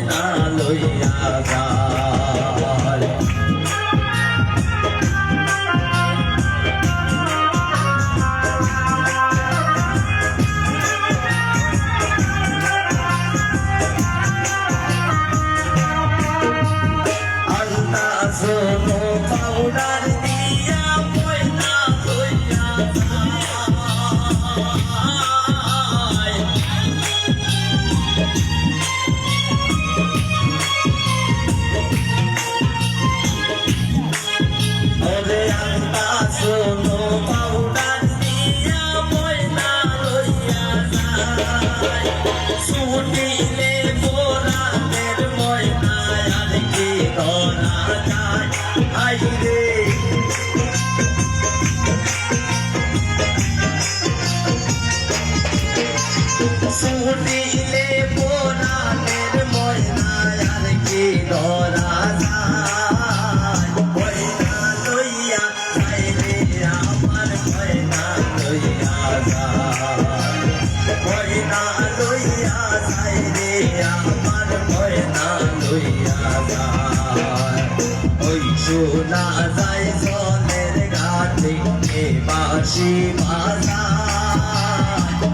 না লইয়া যায় আল্লাহ শোনো পাউডার দিয়া ময়না লইয়া যায় ওরে আল্লাহ শোনো পাউডার দিয়া ময়না লইয়া যায় ছুটিলে বোরানের ময়না আর কি ধরা যায় আইরে ছুটিলে বোরানের ময়না আর কি ধরা যায় ময়না লইয়া যাইরে আমার ময়না লইয়া যায় ময়না লইয়া যাইরে আমার ময়না লইয়া যায় ওই শোনা যায় জলের ঘাটে এ বাঁশি বাজায়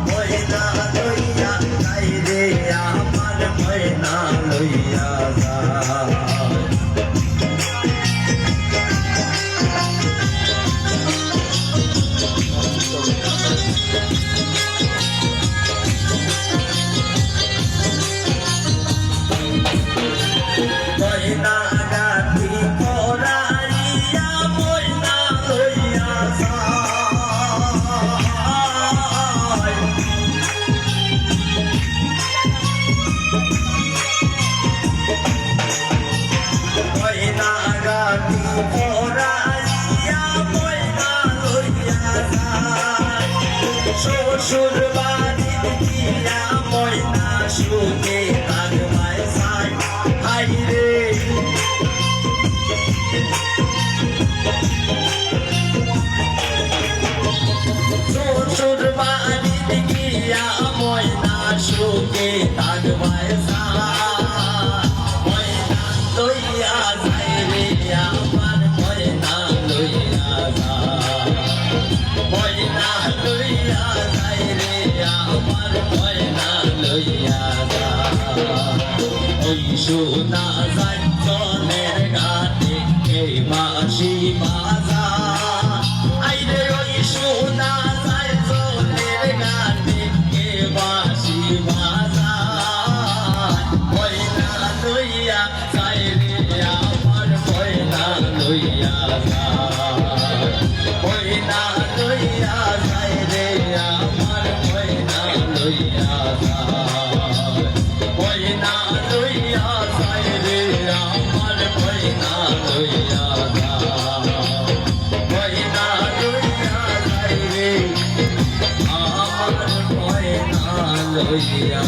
ময়না লইয়া যাইরে আমার ময়না লইয়া যায় ময়না গাথি পরাইয়া ময়না লইয়া যায় ময়না গাথি পরাইয়া ময়না লইয়া যায় শ্বশুর বাড়ির গিয়া ময়না সুখে থাকবায় যায় হাইরে শ্বশুর বাড়ির গিয়া ময়না সুখে থাকবায় যায় ময়না লইয়া যায় রে আমার ময়না লইয়া যায় ময়না লইয়া যায় রে আমার ময়না লইয়া যায় ওই শোনা যায় জলের ঘাটে এই বাঁশি বাজায় আইরে ওই শোনা যায় জলের ঘাটে এ বাঁশি বাজায় ময়না লইয়া যায় রে আমার ময়না লইয়া যায় ময়না লইয়া যায় রে আমার ময়না লইয়া যায় ময়না লইয়া যায় রে আমার ময়না লইয়া যায় ময়না লইয়া যায় রে আমার ময়না লইয়া